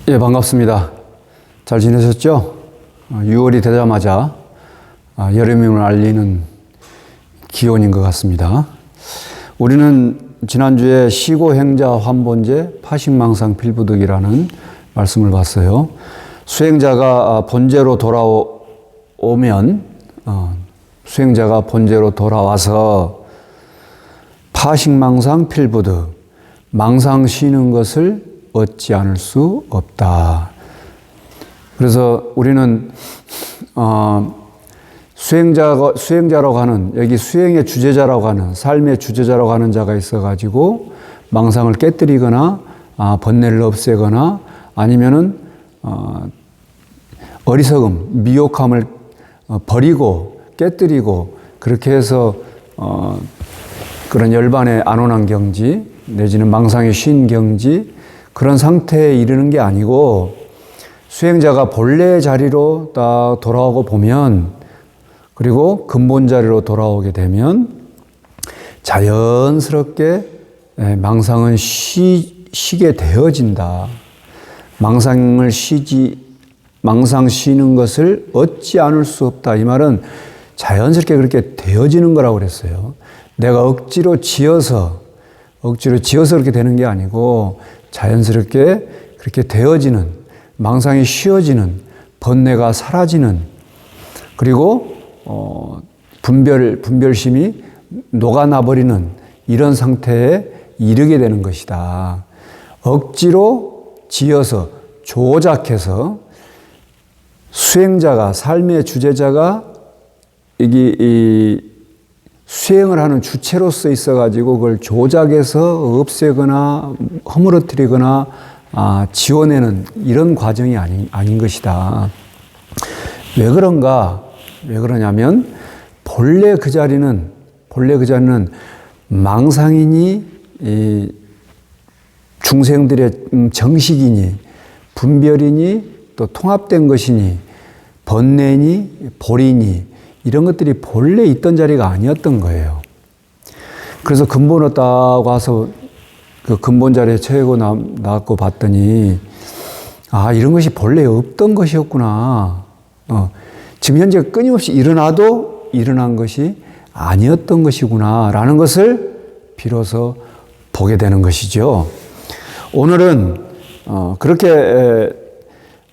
예, 반갑습니다. 잘 지내셨죠? 6월이 되자마자 여름임을 알리는 기온인 것 같습니다. 우리는 지난주에 시고행자 환본제 파식망상 필부득이라는 말씀을 봤어요. 수행자가 본제로 돌아오면 수행자가 본제로 돌아와서 파식망상 필부득, 망상 쉬는 것을 얻지 않을 수 없다. 그래서 우리는 수행자라고 하는, 여기 수행의 주제자라고 하는, 삶의 주제자라고 하는 자가 있어가지고 망상을 깨뜨리거나 번뇌를 없애거나 아니면은 어리석음, 미혹함을 버리고 깨뜨리고 그렇게 해서 그런 열반의 안온한 경지 내지는 망상의 쉰 경지 그런 상태에 이르는 게 아니고 수행자가 본래의 자리로 딱 돌아오고 보면 그리고 근본 자리로 돌아오게 되면 자연스럽게 망상은 쉬게 되어진다. 망상 쉬는 것을 얻지 않을 수 없다. 이 말은 자연스럽게 그렇게 되어지는 거라고 그랬어요. 내가 억지로 지어서 그렇게 되는 게 아니고 자연스럽게 그렇게 되어지는, 망상이 쉬어지는, 번뇌가 사라지는, 그리고 분별심이 녹아나버리는 이런 상태에 이르게 되는 것이다. 억지로 지어서 조작해서 수행자가, 삶의 주제자가 이 수행을 하는 주체로서 있어가지고 그걸 조작해서 없애거나 허물어뜨리거나 지워내는 이런 과정이 아닌 것이다. 왜 그러냐면 본래 그 자리는 망상이니 중생들의 정식이니 분별이니 또 통합된 것이니 번뇌니 볼이니 이런 것들이 본래 있던 자리가 아니었던 거예요. 그래서 근본을 딱 와서 그 근본 자리에 처하고 나왔고 봤더니 이런 것이 본래 없던 것이었구나. 지금 현재 끊임없이 일어나도 일어난 것이 아니었던 것이구나 라는 것을 비로소 보게 되는 것이죠. 오늘은 그렇게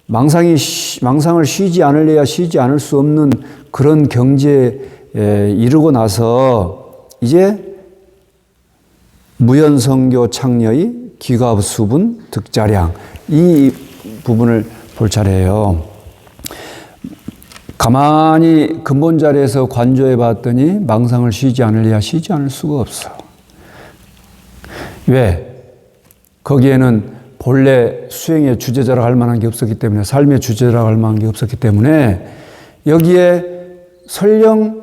망상을 쉬지 않으려야 쉬지 않을 수 없는 그런 경지에 이르고 나서 이제 무연성교 창녀의 기가수분 득자량 이 부분을 볼 차례예요. 가만히 근본 자리에서 관조해 봤더니 망상을 쉬지 않으려야 쉬지 않을 수가 없어. 왜? 거기에는 본래 수행의 주제자라고 할 만한 게 없었기 때문에, 삶의 주제자라고 할 만한 게 없었기 때문에 여기에 설령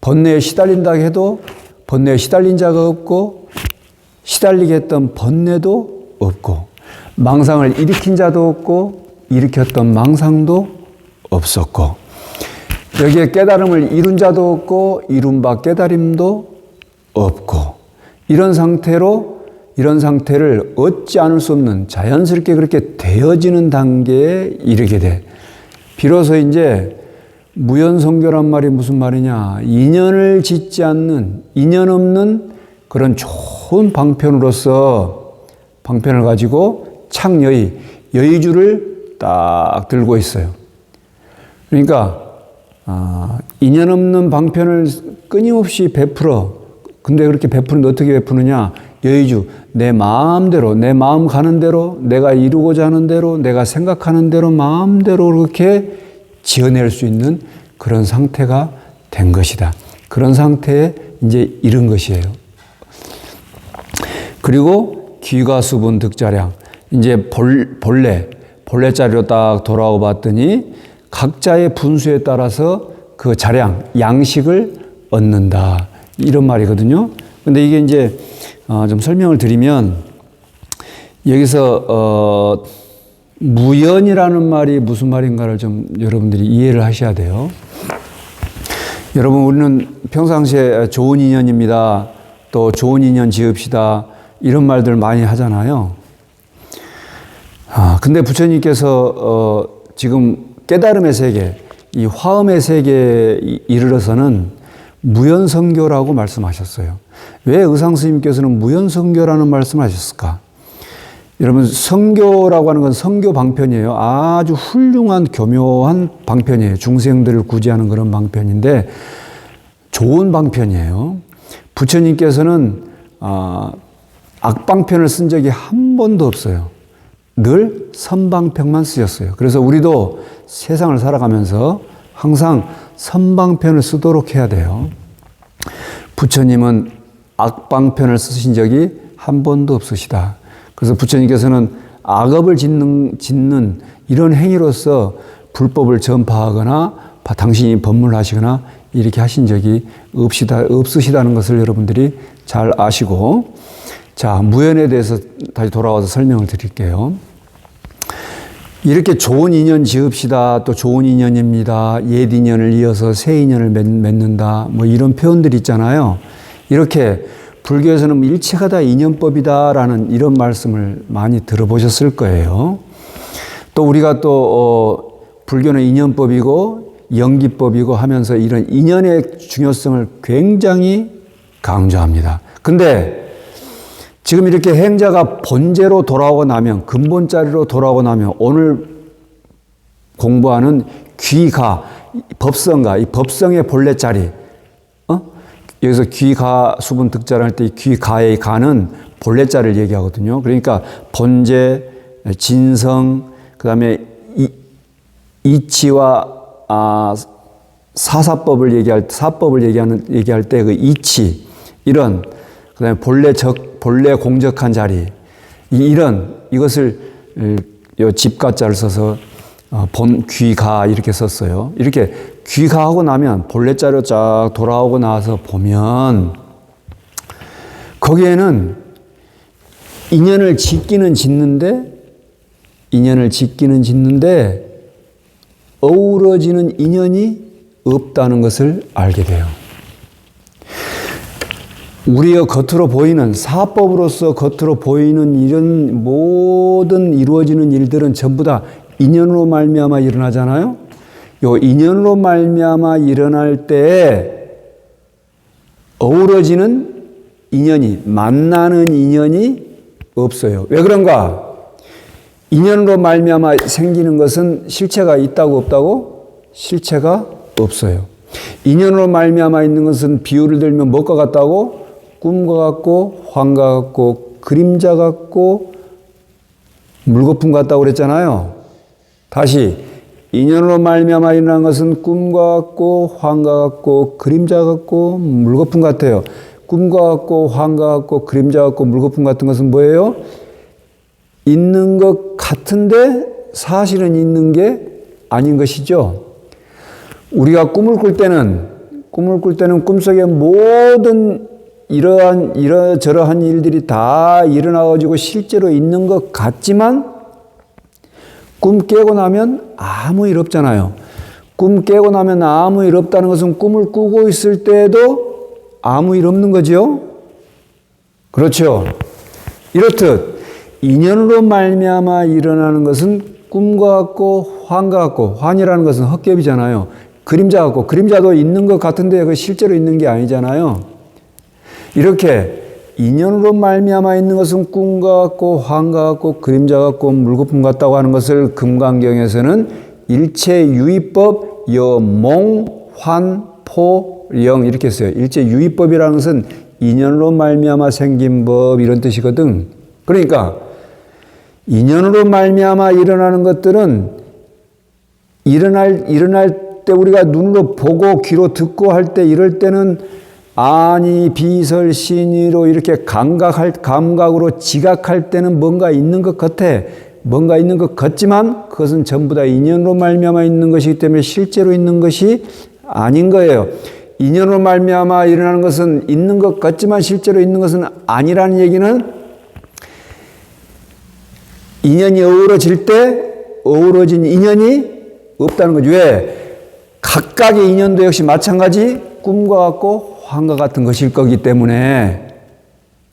번뇌에 시달린다 해도 번뇌에 시달린 자가 없고 시달리게 했던 번뇌도 없고 망상을 일으킨 자도 없고 일으켰던 망상도 없었고 여기에 깨달음을 이룬 자도 없고 이룬 바 깨달음도 없고 이런 상태를 얻지 않을 수 없는 자연스럽게 그렇게 되어지는 단계에 이르게 돼. 비로소 이제 무연성교란 말이 무슨 말이냐. 인연을 짓지 않는, 인연 없는 그런 좋은 방편을 가지고 여의주를 딱 들고 있어요. 그러니까, 인연 없는 방편을 끊임없이 베풀어. 근데 그렇게 베푸는데 어떻게 베푸느냐. 여의주, 내 마음대로, 내 마음 가는 대로, 내가 이루고자 하는 대로, 내가 생각하는 대로 마음대로 그렇게 지어낼 수 있는 그런 상태가 된 것이다. 그런 상태에 이제 이른 것이에요. 그리고 기가수분 득자량. 이제 본래 자리로 딱 돌아오고 봤더니 각자의 분수에 따라서 그 자량, 양식을 얻는다. 이런 말이거든요. 근데 이게 이제 좀 설명을 드리면 여기서 무연이라는 말이 무슨 말인가를 좀 여러분들이 이해를 하셔야 돼요. 여러분 우리는 평상시에 좋은 인연입니다. 또 좋은 인연 지읍시다. 이런 말들 많이 하잖아요. 근데 부처님께서 지금 깨달음의 세계, 이 화음의 세계에 이르러서는 무연성교라고 말씀하셨어요. 왜 의상스님께서는 무연성교라는 말씀을 하셨을까? 여러분, 성교라고 하는 건 성교 방편이에요. 아주 훌륭한 교묘한 방편이에요. 중생들을 구제하는 그런 방편인데 좋은 방편이에요. 부처님께서는 악방편을 쓴 적이 한 번도 없어요. 늘 선방편만 쓰셨어요. 그래서 우리도 세상을 살아가면서 항상 선방편을 쓰도록 해야 돼요. 부처님은 악방편을 쓰신 적이 한 번도 없으시다. 그래서 부처님께서는 악업을 짓는 이런 행위로서 불법을 전파하거나 당신이 법문하시거나 이렇게 하신 적이 없으시다는 것을 여러분들이 잘 아시고, 자, 무연에 대해서 다시 돌아와서 설명을 드릴게요. 이렇게 좋은 인연 지읍시다. 또 좋은 인연입니다. 옛 인연을 이어서 새 인연을 맺는다. 뭐 이런 표현들이 있잖아요. 이렇게 불교에서는 일체가 다 인연법이다라는 이런 말씀을 많이 들어보셨을 거예요. 또 우리가 또 불교는 인연법이고 연기법이고 하면서 이런 인연의 중요성을 굉장히 강조합니다. 근데 지금 이렇게 행자가 본제로 돌아오고 나면, 근본자리로 돌아오고 나면 오늘 공부하는 귀가, 법성가, 이 법성의 본래 자리, 여기서 귀가 수분 득자를 할 때 귀가의 가는 본래 자리를 얘기하거든요. 그러니까 본제, 진성, 그 다음에 이치와 사사법을 얘기할 때 그 이치, 이런, 그 다음에 본래 공적한 자리, 이것을 요 집가자를 써서 귀가 이렇게 썼어요. 이렇게 귀가하고 나면 본래 자리로 쫙 돌아오고 나서 보면 거기에는 인연을 짓기는 짓는데 어우러지는 인연이 없다는 것을 알게 돼요. 우리의 겉으로 보이는 사법으로서 겉으로 보이는 이런 모든 이루어지는 일들은 전부 다 인연으로 말미암아 일어나잖아요. 요 인연으로 말미암아 일어날 때에 어우러지는 인연이, 만나는 인연이 없어요. 왜 그런가? 인연으로 말미암아 생기는 것은 실체가 있다고 없다고? 실체가 없어요. 인연으로 말미암아 있는 것은 비유를 들면 무엇과 같다고? 꿈과 같고 환과 같고 그림자 같고 물거품 같다고 그랬잖아요. 다시 인연으로 말미암아 일어난 것은 꿈과 같고 환과 같고 그림자 같고 물거품 같아요. 꿈과 같고 환과 같고 그림자 같고 물거품 같은 것은 뭐예요? 있는 것 같은데 사실은 있는 게 아닌 것이죠. 우리가 꿈을 꿀 때는 꿈속에 모든 이러저러한 일들이 다 일어나가지고 실제로 있는 것 같지만 꿈 깨고 나면 아무 일 없잖아요. 꿈 깨고 나면 아무 일 없다는 것은 꿈을 꾸고 있을 때에도 아무 일 없는 거죠. 그렇죠. 이렇듯 인연으로 말미암아 일어나는 것은 꿈과 같고 환과 같고, 환이라는 것은 헛개비잖아요. 그림자 같고, 그림자도 있는 것 같은데 그 실제로 있는 게 아니잖아요. 이렇게 인연으로 말미암아 있는 것은 꿈과 같고 환과 같고 그림자 같고 물거품 같다고 하는 것을 금강경에서는 일체 유의법 여몽 환포 영 이렇게 써요. 일체 유의법이라는 것은 인연으로 말미암아 생긴 법 이런 뜻이거든. 그러니까 인연으로 말미암아 일어나는 것들은 일어날 때 우리가 눈으로 보고 귀로 듣고 할 때 이럴 때는 아니 비설신의로 이렇게 감각으로 지각할 때는 뭔가 있는 것 같아. 뭔가 있는 것 같지만 그것은 전부 다 인연으로 말미암아 있는 것이기 때문에 실제로 있는 것이 아닌 거예요. 인연으로 말미암아 일어나는 것은 있는 것 같지만 실제로 있는 것은 아니라는 얘기는 인연이 어우러질 때 어우러진 인연이 없다는 거죠. 왜? 각각의 인연도 역시 마찬가지 꿈과 같고 환과 같은 것일 거기 때문에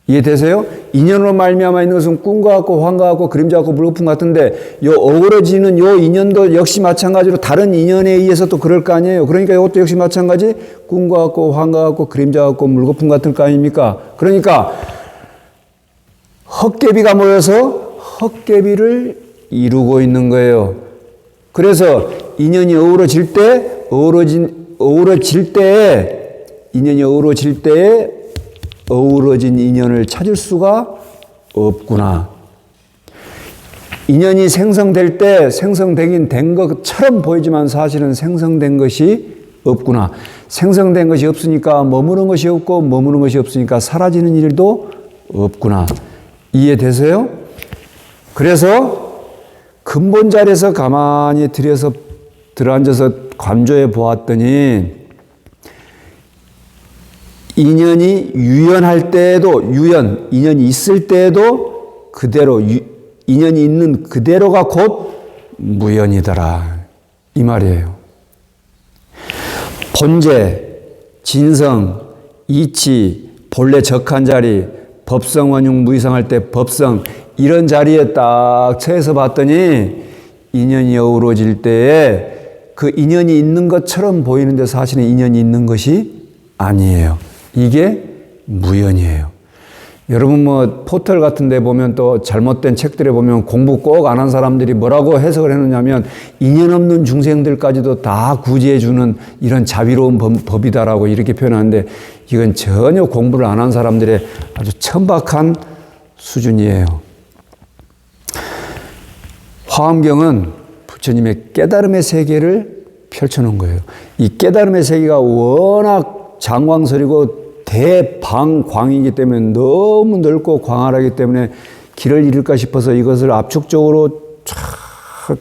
이해되세요? 인연으로 말미암아 있는 것은 꿈과 같고 환과 같고 그림자 같고 물거품 같은데 요 어우러지는 요 인연도 역시 마찬가지로 다른 인연에 의해서 또 그럴 거 아니에요. 그러니까 이것도 역시 마찬가지 꿈과 같고 환과 같고 그림자 같고 물거품 같을 거 아닙니까? 그러니까 헛개비가 모여서 헛개비를 이루고 있는 거예요. 그래서 인연이 어우러질 때 인연이 어우러질 때에 어우러진 인연을 찾을 수가 없구나. 인연이 생성될 때 생성되긴 된 것처럼 보이지만 사실은 생성된 것이 없구나. 생성된 것이 없으니까 머무는 것이 없고 머무는 것이 없으니까 사라지는 일도 없구나. 이해되세요? 그래서 근본 자리에서 가만히 들어앉아서 관조해 보았더니 인연이 유연할 때에도 인연이 있을 때에도 그대로 인연이 있는 그대로가 곧 무연이더라. 이 말이에요. 본제, 진성, 이치, 본래 적한 자리, 법성, 원흉, 무이성할 때 법성 이런 자리에 딱 처해서 봤더니 인연이 어우러질 때에 그 인연이 있는 것처럼 보이는데 사실은 인연이 있는 것이 아니에요. 이게 무연이에요. 여러분 뭐 포털 같은 데 보면 또 잘못된 책들에 보면 공부 꼭 안 한 사람들이 뭐라고 해석을 해놓냐면 인연 없는 중생들까지도 다 구제해 주는 이런 자비로운 법이다라고 이렇게 표현하는데 이건 전혀 공부를 안 한 사람들의 아주 천박한 수준이에요. 화엄경은 부처님의 깨달음의 세계를 펼쳐놓은 거예요. 이 깨달음의 세계가 워낙 장광설이고 대방광이기 때문에 너무 넓고 광활하기 때문에 길을 잃을까 싶어서 이것을 압축적으로 쫙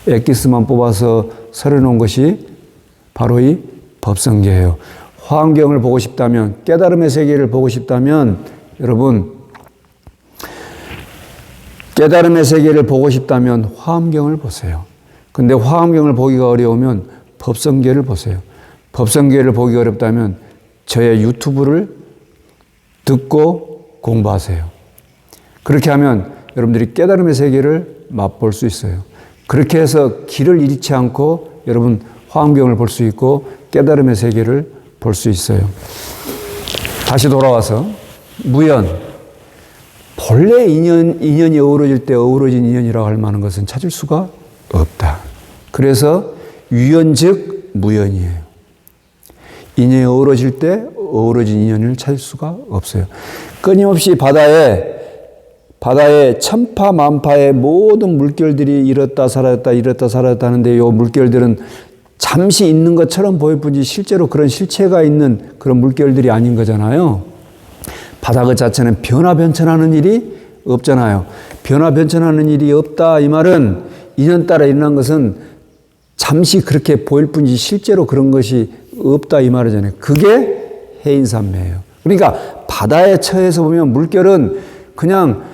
엑기스만 뽑아서 설해놓은 것이 바로 이 법성계예요. 화엄경을 보고 싶다면, 깨달음의 세계를 보고 싶다면 여러분 깨달음의 세계를 보고 싶다면 화엄경을 보세요. 근데 화엄경을 보기가 어려우면 법성계를 보세요. 법성계를 보기 어렵다면 저의 유튜브를 듣고 공부하세요. 그렇게 하면 여러분들이 깨달음의 세계를 맛볼 수 있어요. 그렇게 해서 길을 잃지 않고 여러분 화엄경을 볼 수 있고 깨달음의 세계를 볼 수 있어요. 다시 돌아와서 무연. 본래 인연이 어우러질 때 어우러진 인연이라고 할 만한 것은 찾을 수가 없다. 그래서 유연 즉 무연이에요. 인연이 어우러질 때 어우러진 인연을 찾을 수가 없어요. 끊임없이 바다에 천파만파의 모든 물결들이 이렇다 사라졌다 하는데 이 물결들은 잠시 있는 것처럼 보일 뿐이지 실제로 그런 실체가 있는 그런 물결들이 아닌 거잖아요. 바다 그 자체는 변화변천하는 일이 없잖아요. 변화변천하는 일이 없다 이 말은 인연 따라 일어난 것은 잠시 그렇게 보일 뿐이지 실제로 그런 것이 없다 이 말이잖아요. 그게 해인산매예요. 그러니까 바다에 처해서 보면 물결은 그냥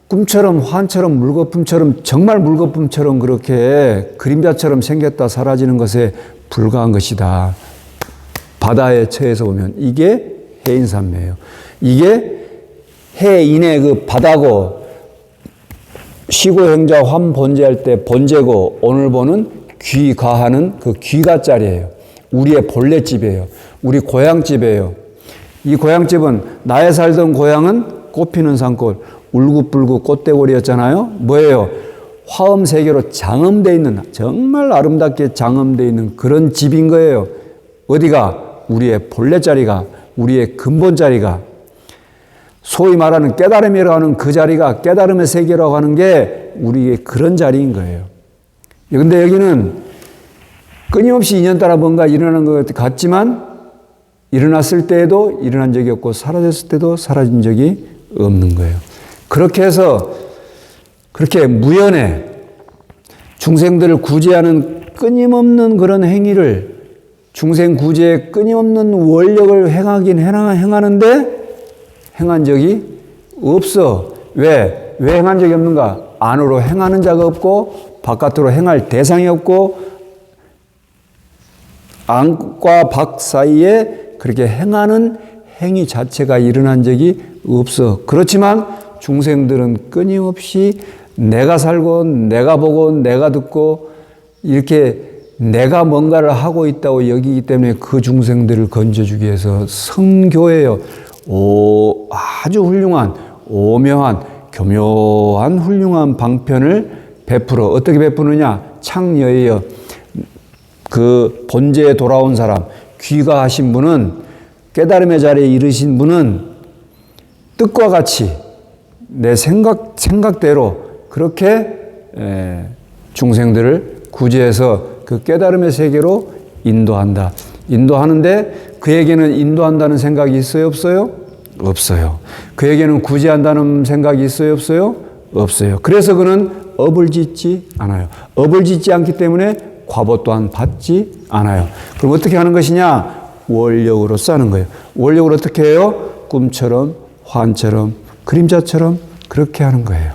꿈처럼 환처럼 물거품처럼 정말 물거품처럼 그렇게 그림자처럼 생겼다 사라지는 것에 불과한 것이다. 바다에 처해서 보면 이게 해인산매예요. 이게 해인의 그 바다고 시고행자 환본제할 때 본제고 오늘 보는 귀가하는 그 귀가자리예요. 우리의 본래집이에요. 우리 고향집이에요. 이 고향집은 나의 살던 고향은 꽃피는 산골 울긋불긋 꽃대골이었잖아요. 뭐예요? 화엄 세계로 장엄되어 있는 정말 아름답게 장엄되어 있는 그런 집인 거예요. 어디가? 우리의 본래 자리가 우리의 근본 자리가 소위 말하는 깨달음이라고 하는 그 자리가 깨달음의 세계라고 하는 게 우리의 그런 자리인 거예요. 그런데 여기는 끊임없이 인연 따라 뭔가 일어나는 것 같지만 일어났을 때에도 일어난 적이 없고 사라졌을 때도 사라진 적이 없는 거예요. 그렇게 해서 그렇게 무연해 중생들을 구제하는 끊임없는 그런 행위를 중생 구제에 끊임없는 원력을 행하는데 행한 적이 없어. 왜 행한 적이 없는가? 안으로 행하는 자가 없고 바깥으로 행할 대상이 없고 안과 밖 사이에 그렇게 행하는 행위 자체가 일어난 적이 없어. 그렇지만 중생들은 끊임없이 내가 살고 내가 보고 내가 듣고 이렇게 내가 뭔가를 하고 있다고 여기기 때문에 그 중생들을 건져주기 위해서 성교예요. 아주 훌륭한 오묘한 교묘한 훌륭한 방편을 베풀어. 어떻게 베푸느냐? 창여예요. 그 본제에 돌아온 사람, 귀가하신 분은, 깨달음의 자리에 이르신 분은 뜻과 같이 내 생각대로 그렇게 중생들을 구제해서 그 깨달음의 세계로 인도한다. 인도하는데 그에게는 인도한다는 생각이 있어요, 없어요? 없어요. 그에게는 구제한다는 생각이 있어요, 없어요? 없어요. 그래서 그는 업을 짓지 않아요. 업을 짓지 않기 때문에 과보 또한 받지 않아요. 그럼 어떻게 하는 것이냐? 원력으로 싸는 거예요. 원력으로 어떻게 해요? 꿈처럼, 환처럼, 그림자처럼 그렇게 하는 거예요.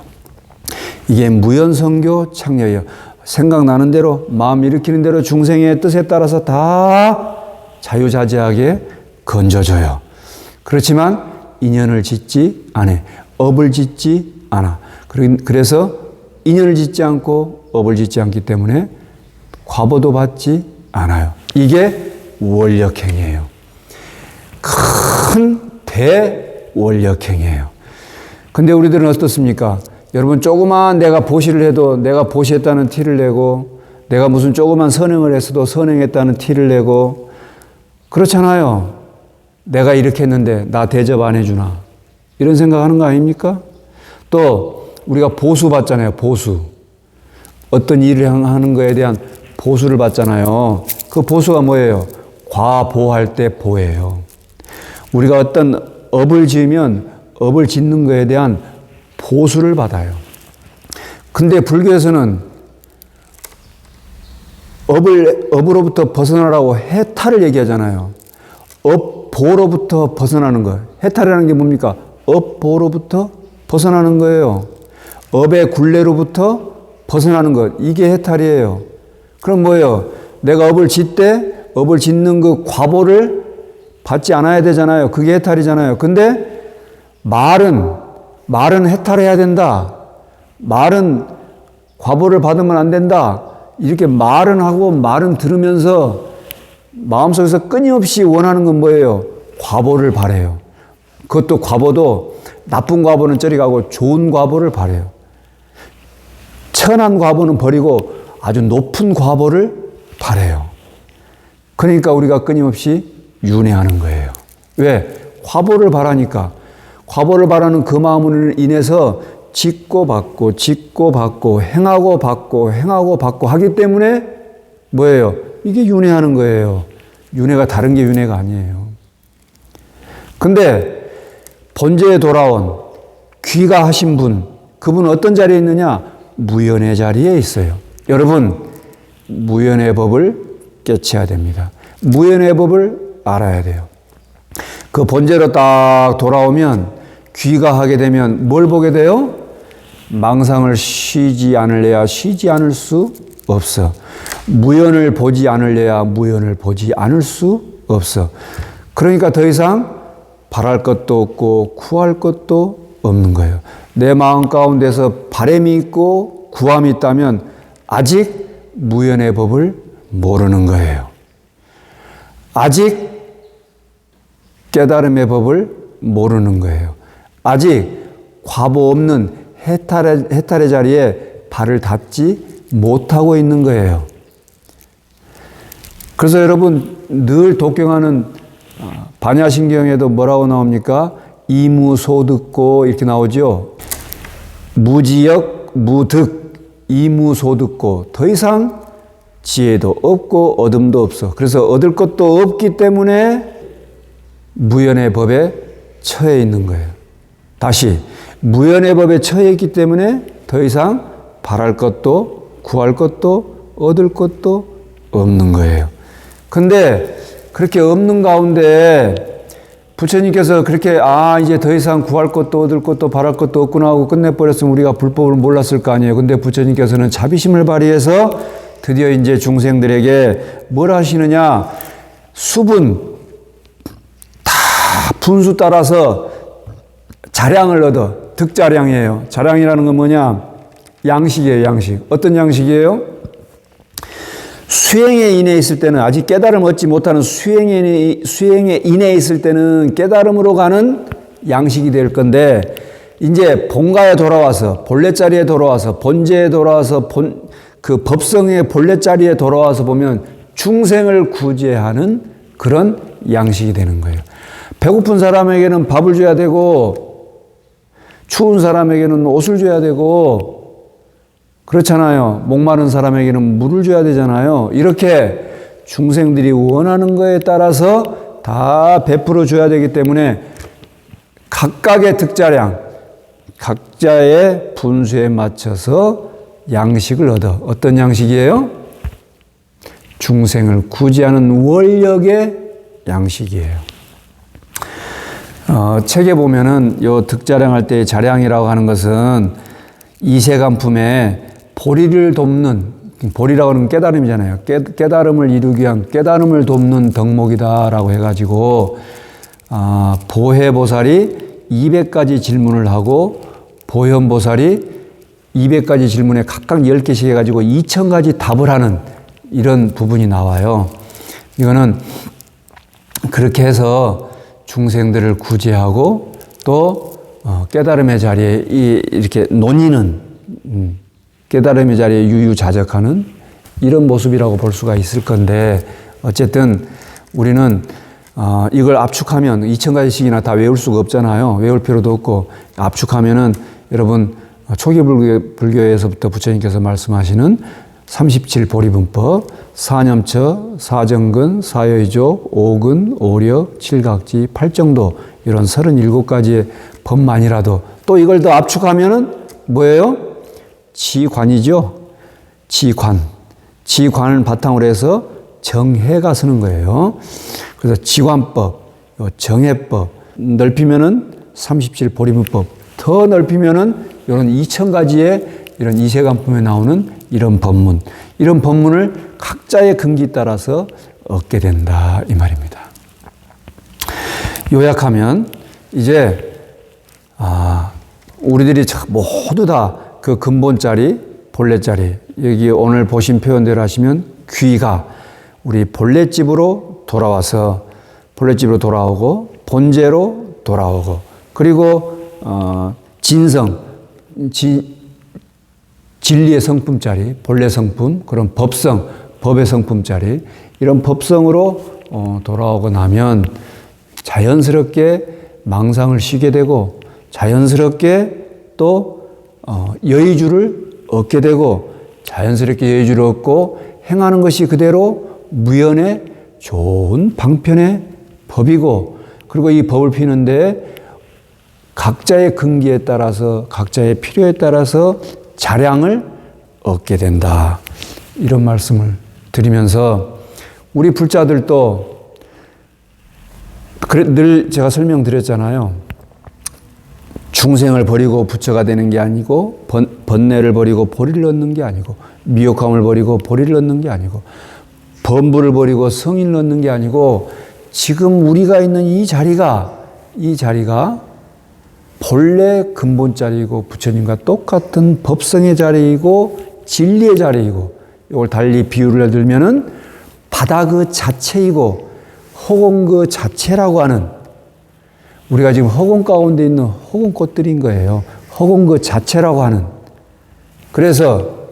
이게 무연성교 창녀예요. 생각나는 대로, 마음 일으키는 대로 중생의 뜻에 따라서 다 자유자재하게 건져줘요. 그렇지만 인연을 짓지 않아. 업을 짓지 않아. 그래서 인연을 짓지 않고 업을 짓지 않기 때문에 과보도 받지 않아요. 이게 원력행이에요. 큰 대원력행이에요. 근데 우리들은 어떻습니까? 여러분, 조그만 내가 보시를 해도 내가 보시했다는 티를 내고, 내가 무슨 조그만 선행을 했어도 선행했다는 티를 내고, 그렇잖아요. 내가 이렇게 했는데 나 대접 안 해주나, 이런 생각하는 거 아닙니까? 또 우리가 보수 받잖아요. 보수. 어떤 일을 하는 거에 대한 보수를 받잖아요. 그 보수가 뭐예요? 과보할 때 보예요. 우리가 어떤 업을 지으면 업을 짓는 거에 대한 보수를 받아요. 근데 불교에서는 업으로부터 벗어나라고 해탈을 얘기하잖아요. 업보로부터 벗어나는 거예요. 해탈이라는 게 뭡니까? 업보로부터 벗어나는 거예요. 업의 굴레로부터 벗어나는 것. 이게 해탈이에요. 그럼 뭐예요? 내가 업을 짓되 업을 짓는 그 과보를 받지 않아야 되잖아요. 그게 해탈이잖아요. 근데 말은 해탈해야 된다. 말은 과보를 받으면 안 된다. 이렇게 말은 하고 말은 들으면서 마음속에서 끊임없이 원하는 건 뭐예요? 과보를 바래요. 그것도 과보도 나쁜 과보는 저리 가고 좋은 과보를 바래요. 천한 과보는 버리고 아주 높은 과보를 바래요. 그러니까 우리가 끊임없이 윤회하는 거예요. 왜? 과보를 바라니까. 과보를 바라는 그 마음으로 인해서 짓고 받고 짓고 받고 행하고 받고 행하고 받고 하기 때문에 뭐예요? 이게 윤회하는 거예요. 윤회가 다른 게 윤회가 아니에요. 근데 본제에 돌아온 귀가하신 분, 그분은 어떤 자리에 있느냐? 무연의 자리에 있어요. 여러분, 무연의 법을 깨쳐야 됩니다. 무연의 법을 알아야 돼요. 그 본제로 딱 돌아오면, 귀가하게 되면 뭘 보게 돼요? 망상을 쉬지 않을래야 쉬지 않을 수 없어. 무연을 보지 않을래야 무연을 보지 않을 수 없어. 그러니까 더 이상 바랄 것도 없고 구할 것도 없는 거예요. 내 마음 가운데서 바람이 있고 구함이 있다면 아직 무연의 법을 모르는 거예요. 아직 깨달음의 법을 모르는 거예요. 아직 과보 없는 해탈의 자리에 발을 닿지 못하고 있는 거예요. 그래서 여러분 늘 독경하는 반야신경에도 뭐라고 나옵니까? 이무소득고 이렇게 나오죠. 무지역, 무득, 이무소득고. 더 이상 지혜도 없고 얻음도 없어. 그래서 얻을 것도 없기 때문에 무연의 법에 처해 있는 거예요. 다시 무연의 법에 처해 있기 때문에 더 이상 바랄 것도 구할 것도 얻을 것도 없는 거예요. 근데 그렇게 없는 가운데 부처님께서 그렇게 이제 더 이상 구할 것도 얻을 것도 바랄 것도 없구나 하고 끝내버렸으면 우리가 불법을 몰랐을 거 아니에요. 근데 부처님께서는 자비심을 발휘해서 드디어 이제 중생들에게 뭘 하시느냐? 수분 다 분수 따라서 자량을 얻어. 득자량이에요. 자량이라는 건 뭐냐? 양식이에요, 양식. 어떤 양식이에요? 수행에 인해 있을 때는, 아직 깨달음 얻지 못하는 수행에 인해 있을 때는 깨달음으로 가는 양식이 될 건데, 이제 본가에 돌아와서, 본래 자리에 돌아와서, 본제에 돌아와서, 그 법성의 본래 자리에 돌아와서 보면 중생을 구제하는 그런 양식이 되는 거예요. 배고픈 사람에게는 밥을 줘야 되고, 추운 사람에게는 옷을 줘야 되고, 그렇잖아요. 목마른 사람에게는 물을 줘야 되잖아요. 이렇게 중생들이 원하는 거에 따라서 다 베풀어 줘야 되기 때문에 각각의 득자량, 각자의 분수에 맞춰서 양식을 얻어. 어떤 양식이에요? 중생을 구제하는 원력의 양식이에요. 책에 보면은 요 득자량 할 때의 자량이라고 하는 것은 이세간품에 보리를 돕는, 보리라고 하는 깨달음이잖아요. 깨달음을 이루기 위한 깨달음을 돕는 덕목이다라고 해가지고, 보혜보살이 200가지 질문을 하고, 보현보살이 200가지 질문에 각각 10개씩 해가지고 2000가지 답을 하는 이런 부분이 나와요. 이거는 그렇게 해서 중생들을 구제하고 또 깨달음의 자리에 이렇게 논의는, 깨달음의 자리에 유유자적하는 이런 모습이라고 볼 수가 있을 건데, 어쨌든 우리는 이걸 압축하면 2000가지씩이나 다 외울 수가 없잖아요. 외울 필요도 없고, 압축하면은 여러분 초기 불교에서부터 부처님께서 말씀하시는 37보리분법, 사념처, 사정근, 사여의족, 오근, 오력, 칠각지, 팔정도, 이런 37가지의 법만이라도, 또 이걸 더 압축하면은 뭐예요? 지관이죠. 지관. 지관을 바탕으로 해서 정해가 쓰는 거예요. 그래서 지관법, 정해법, 넓히면은 37보리분법, 더 넓히면은 이런 2000가지의 이런 이세간품에 나오는 이런 법문, 이런 법문을 각자의 근기 따라서 얻게 된다, 이 말입니다. 요약하면 이제 우리들이 모두 다 그 근본 자리, 본래 자리, 여기 오늘 보신 표현대로 하시면 귀가 우리 본래 집으로 돌아와서, 본래 집으로 돌아오고, 본제로 돌아오고, 그리고 진성, 진리의 성품 자리, 본래 성품, 그런 법성, 법의 성품 자리, 이런 법성으로 돌아오고 나면 자연스럽게 망상을 쉬게 되고, 자연스럽게 또 여의주를 얻게 되고, 자연스럽게 여의주를 얻고 행하는 것이 그대로 무연의 좋은 방편의 법이고, 그리고 이 법을 피우는데 각자의 근기에 따라서, 각자의 필요에 따라서 자량을 얻게 된다, 이런 말씀을 드리면서, 우리 불자들도 늘 제가 설명드렸잖아요. 중생을 버리고 부처가 되는 게 아니고, 번뇌를 버리고 보리를 얻는 게 아니고, 미혹함을 버리고 보리를 얻는 게 아니고, 범부를 버리고 성인을 얻는 게 아니고, 지금 우리가 있는 이 자리가 본래 근본 자리이고, 부처님과 똑같은 법성의 자리이고, 진리의 자리이고, 이걸 달리 비유를 들면은 바다 그 자체이고, 허공 그 자체라고 하는, 우리가 지금 허공 가운데 있는 허공꽃들인 거예요. 허공 그 자체라고 하는. 그래서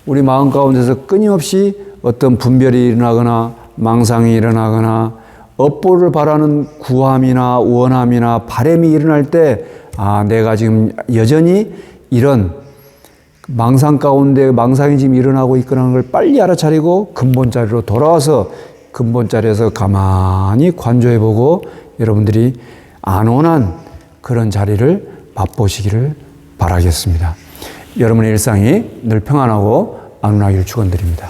우리 마음 가운데서 끊임없이 어떤 분별이 일어나거나 망상이 일어나거나 업보를 바라는 구함이나 원함이나 바람이 일어날 때, 내가 지금 여전히 이런 망상 가운데 망상이 지금 일어나고 있거나 하는 걸 빨리 알아차리고 근본 자리로 돌아와서 근본 자리에서 가만히 관조해보고 여러분들이 안온한 그런 자리를 맛보시기를 바라겠습니다. 여러분의 일상이 늘 평안하고 안온하기를 축원드립니다.